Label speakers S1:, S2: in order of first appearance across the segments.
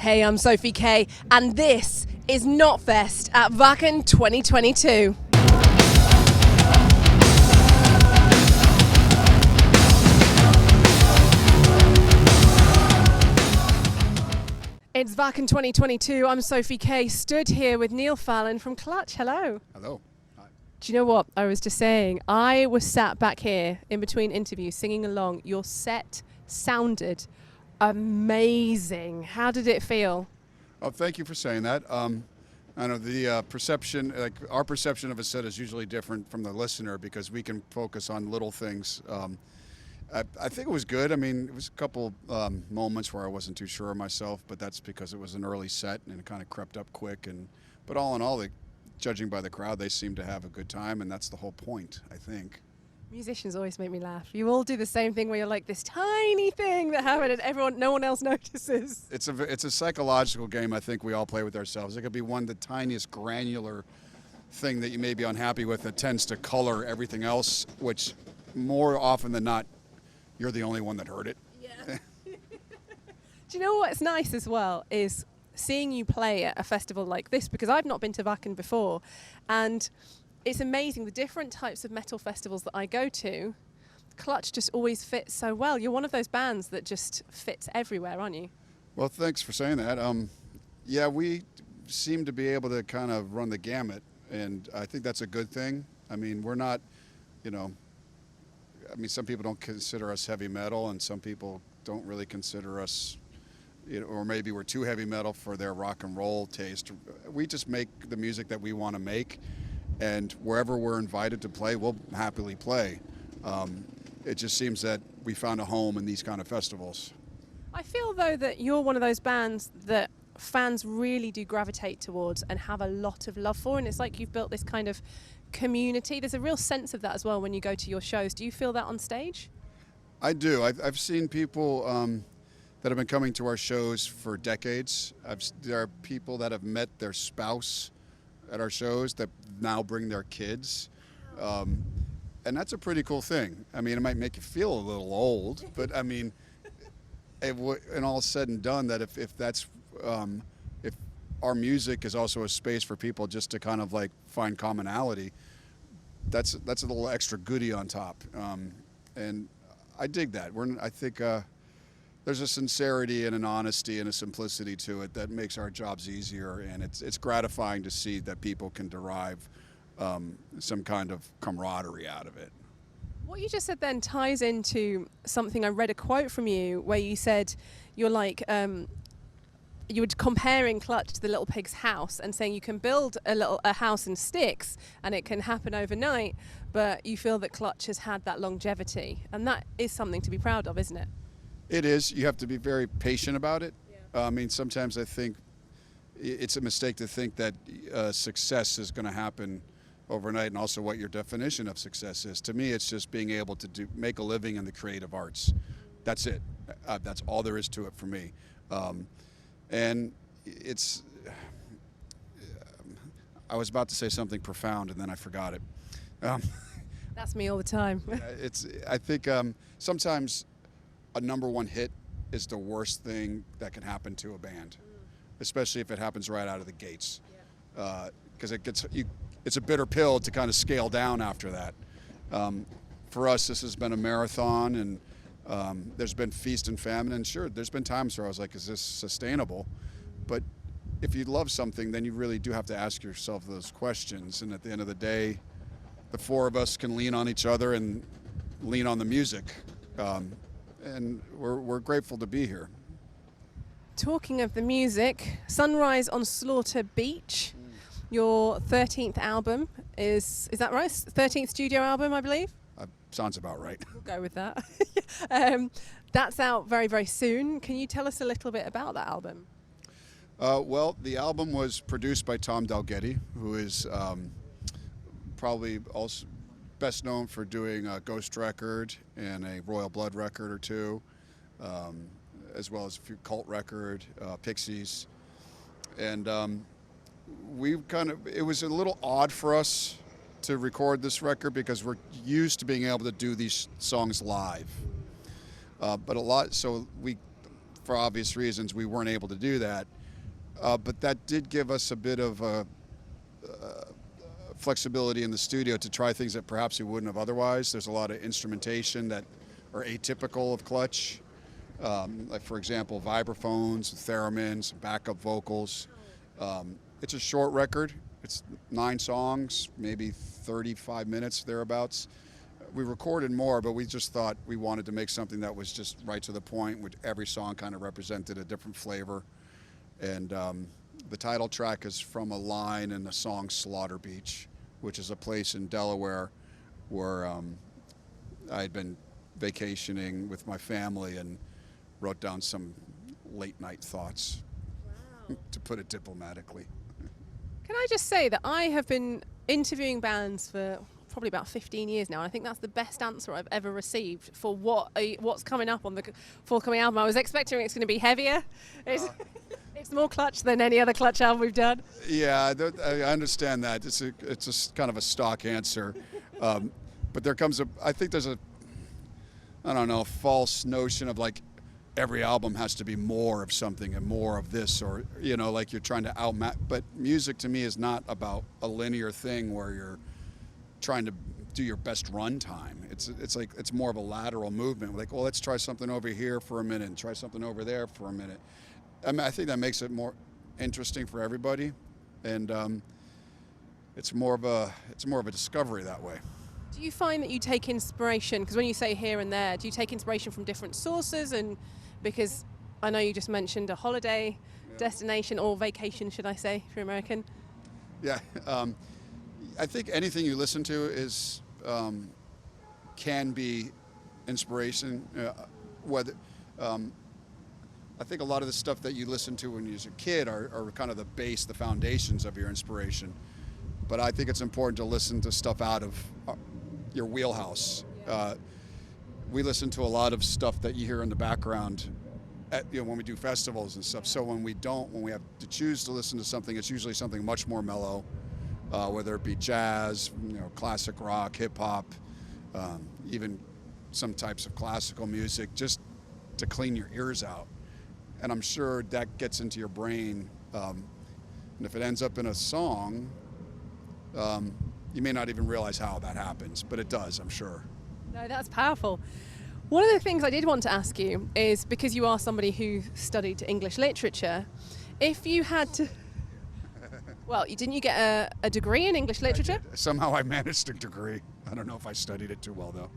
S1: Hey, I'm Sophie K, and this is Knotfest at Wacken 2022. It's Wacken 2022. I'm Sophie K, stood here with Neil Fallon from Clutch. Hello.
S2: Hello. Hi.
S1: Do you know what I was just saying? I was sat back here in between interviews singing along. Your set sounded amazing. How did it feel?
S2: Oh, thank you for saying that. I know the perception, like our perception of a set is usually different from the listener because we can focus on little things. I think it was good. I mean, it was a couple moments where I wasn't too sure of myself, but that's because it was an early set and it kind of crept up quick. But all in all, judging by the crowd, they seemed to have a good time, and that's the whole point, I think.
S1: Musicians always make me laugh. You all do the same thing where you're like this tiny thing that happened and no one else notices.
S2: It's a psychological game I think we all play with ourselves. It could be the tiniest granular thing that you may be unhappy with that tends to color everything else, which more often than not, you're the only one that heard it.
S1: Yeah. Do you know what's nice as well is seeing you play at a festival like this, because I've not been to Wacken before, and it's amazing the different types of metal festivals that I go to. Clutch just always fits so well. You're one of those bands that just fits everywhere, aren't you?
S2: Well, thanks for saying that. Yeah, we seem to be able to kind of run the gamut, and I think that's a good thing. I mean, we're not, some people don't consider us heavy metal, and some people don't really consider us, or maybe we're too heavy metal for their rock and roll taste. We just make the music that we want to make, and wherever we're invited to play, we'll happily play. It just seems that we found a home in these kind of festivals.
S1: I feel, though, that you're one of those bands that fans really do gravitate towards and have a lot of love for, and it's like you've built this kind of community. There's a real sense of that as well when you go to your shows. Do you feel that on stage?
S2: I do. I've seen people that have been coming to our shows for decades. There are people that have met their spouse at our shows that now bring their kids. And that's a pretty cool thing. I mean, it might make you feel a little old, but I mean, and all said and done, that if our music is also a space for people just to kind of like find commonality, that's a little extra goodie on top. And I dig that. I think there's a sincerity and an honesty and a simplicity to it that makes our jobs easier, and it's gratifying to see that people can derive some kind of camaraderie out of it.
S1: What you just said then ties into something. I read a quote from you where you said you're like you were comparing Clutch to the Little Pig's house and saying you can build a house in sticks and it can happen overnight, but you feel that Clutch has had that longevity, and that is something to be proud of, isn't it?
S2: It is. You have to be very patient about it.
S1: Yeah.
S2: I mean, sometimes I think it's a mistake to think that success is going to happen overnight, and also what your definition of success is. To me, it's just being able to make a living in the creative arts. That's it. That's all there is to it for me. And I was about to say something profound, and then I forgot it.
S1: That's me all the time.
S2: I think sometimes a number one hit is the worst thing that can happen to a band, especially if it happens right out of the gates, because it's a bitter pill to kind of scale down after that. For us, this has been a marathon, and there's been feast and famine, and sure, there's been times where I was like, is this sustainable? But if you love something, then you really do have to ask yourself those questions, and at the end of the day, the four of us can lean on each other and lean on the music. And we're grateful to be here.
S1: Talking of the music, Sunrise on Slaughter Beach, your 13th album, is that right? 13th studio album, I believe?
S2: Sounds about right.
S1: We'll go with that. That's out very, very soon. Can you tell us a little bit about that album?
S2: Well, the album was produced by Tom Dalgetty, who is probably also best known for doing a Ghost record and a Royal Blood record or two, as well as a few Cult record, Pixies. And it was a little odd for us to record this record because we're used to being able to do these songs live. So we for obvious reasons, we weren't able to do that. But that did give us a bit of flexibility in the studio to try things that perhaps we wouldn't have otherwise. There's a lot of instrumentation that are atypical of Clutch. Like, for example, vibraphones, theremins, backup vocals. It's a short record. It's 9 songs, maybe 35 minutes, thereabouts. We recorded more, but we just thought we wanted to make something that was just right to the point, with every song kind of represented a different flavor. And the title track is from a line in the song Slaughter Beach, which is a place in Delaware where I had been vacationing with my family and wrote down some late night thoughts, to put it diplomatically.
S1: Can I just say that I have been interviewing bands for probably about 15 years now. I think that's the best answer I've ever received for what's coming up on the forthcoming album. I was expecting it's going to be heavier. It's more Clutch than any other Clutch album we've done.
S2: Yeah, I understand that. It's a kind of a stock answer. But there comes I think there's a false notion of like every album has to be more of something and more of this, or, like you're trying to outmatch. But music to me is not about a linear thing where you're trying to do your best run time. It's more of a lateral movement. Like, well, let's try something over here for a minute and try something over there for a minute. I mean, I think that makes it more interesting for everybody, and it's more of a discovery that way.
S1: Do you find that you take inspiration, because when you say here and there, do you take inspiration from different sources? And because I know you just mentioned a holiday destination, or vacation, should I say, if you're American?
S2: Yeah, I think anything you listen to is can be inspiration. Whether I think a lot of the stuff that you listen to when you're a kid are kind of the base, the foundations of your inspiration. But I think it's important to listen to stuff out of your wheelhouse. We listen to a lot of stuff that you hear in the background when we do festivals and stuff. So when we have to choose to listen to something, it's usually something much more mellow, whether it be jazz, classic rock, hip hop, even some types of classical music, just to clean your ears out. And I'm sure that gets into your brain. And if it ends up in a song, you may not even realize how that happens, but it does, I'm sure.
S1: No, that's powerful. One of the things I did want to ask you is, because you are somebody who studied English literature, if you had to... Well, didn't you get a degree in English literature?
S2: Somehow I managed a degree. I don't know if I studied it too well, though.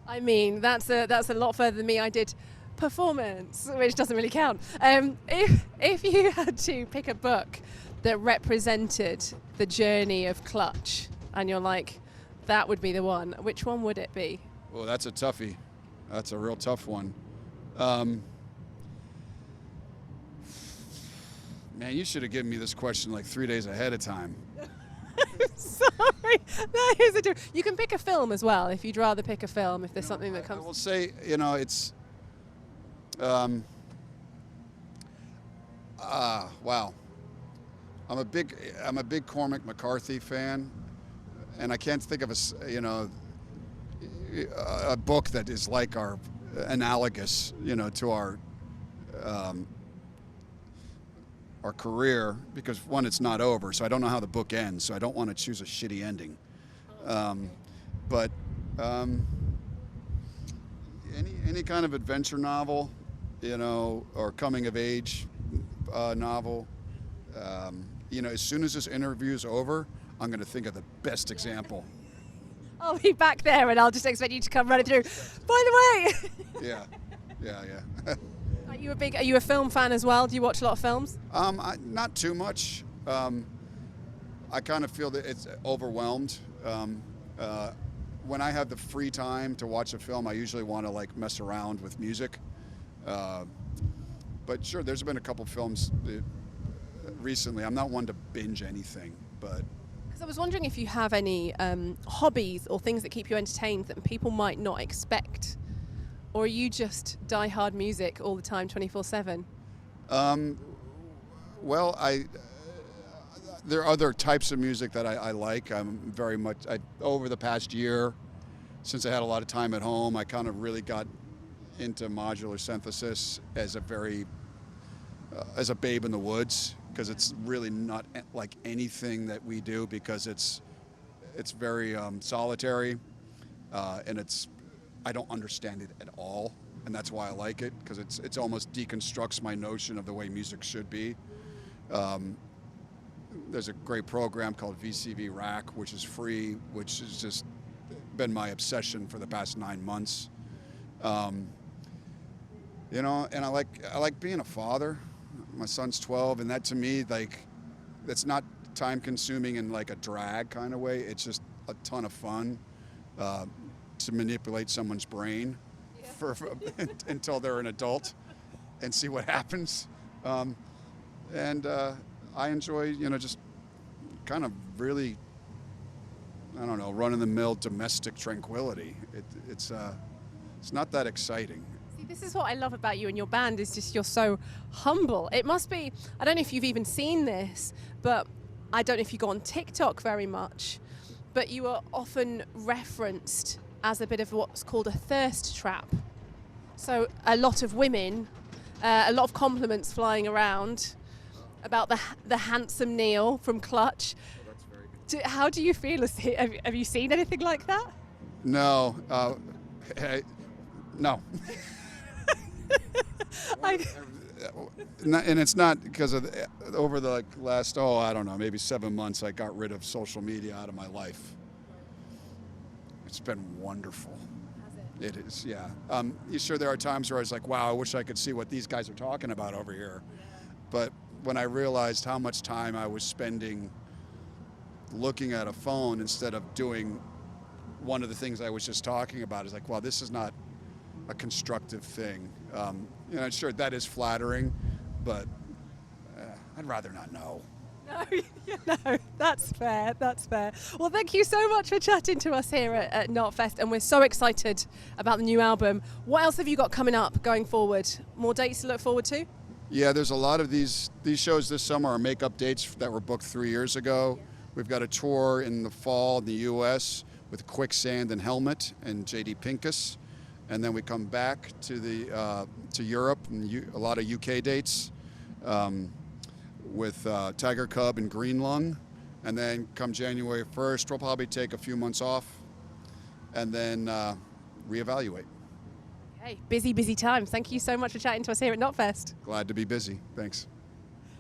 S1: I mean, that's a lot further than me. I did performance, which doesn't really count. If you had to pick a book that represented the journey of Clutch, and you're like, that would be the one, which one would it be?
S2: Well, that's a toughie. That's a real tough one. Man, you should have given me this question like 3 days ahead of time.
S1: Sorry, that is a difference. You can pick a film as well, if you'd rather pick a film, if there's something that comes...
S2: I will say, it's... wow. I'm a big Cormac McCarthy fan, and I can't think of a book that is like our analogous, to our career, because one, it's not over, so I don't know how the book ends, so I don't want to choose a shitty ending. But any kind of adventure novel, or coming of age novel. As soon as this interview is over, I'm going to think of the best example.
S1: I'll be back there and I'll just expect you to come running through. By the way.
S2: Yeah.
S1: Are you a film fan as well? Do you watch a lot of films?
S2: Not too much. I kind of feel that it's overwhelmed. When I have the free time to watch a film, I usually want to mess around with music. But sure, there's been a couple films recently. I'm not one to binge anything, but...
S1: Because I was wondering if you have any hobbies or things that keep you entertained that people might not expect. Or are you just die-hard music all the time, 24/7?
S2: Well, there are other types of music that I like. I'm very much... over the past year, since I had a lot of time at home, I kind of really got into modular synthesis as a babe in the woods, because it's really not like anything that we do, because it's very solitary, and I don't understand it at all, and that's why I like it, because it's almost deconstructs my notion of the way music should be. There's a great program called VCV Rack, which is free, which has just been my obsession for the past 9 months. And I like being a father. My son's 12, and that to me, like, that's not time consuming in like a drag kind of way. It's just a ton of fun to manipulate someone's brain for until they're an adult and see what happens. I enjoy, just kind of really, I don't know, run-of-the-mill domestic tranquility. It's not that exciting.
S1: See, this is what I love about you and your band, is just you're so humble. It must be, I don't know if you've even seen this, but I don't know if you go on TikTok very much, but you are often referenced as a bit of what's called a thirst trap. So a lot of women, a lot of compliments flying around about the handsome Neil from Clutch.
S2: Well, that's very good.
S1: How do you feel? Have you seen anything like that?
S2: No. No. And it's not because of over the last, I don't know, maybe 7 months, I got rid of social media out of my life. It's been wonderful. Has it? It is, yeah. You sure there are times where I was like, wow, I wish I could see what these guys are talking about over here. Yeah. But when I realized how much time I was spending looking at a phone instead of doing one of the things I was just talking about, is like, wow, this is not a constructive thing. Sure, that is flattering, but I'd rather not know.
S1: No, that's fair. That's fair. Well, thank you so much for chatting to us here at Knotfest, and we're so excited about the new album. What else have you got coming up going forward? More dates to look forward to?
S2: Yeah, there's a lot of these shows this summer are makeup dates that were booked 3 years ago. We've got a tour in the fall in the U.S. with Quicksand and Helmet and J.D. Pincus, and then we come back to Europe and a lot of UK dates with Tiger Cub and Green Lung, and then come January 1st, we'll probably take a few months off and then reevaluate.
S1: Hey, busy times. Thank you so much for chatting to us here at Knotfest.
S2: Glad to be busy. Thanks.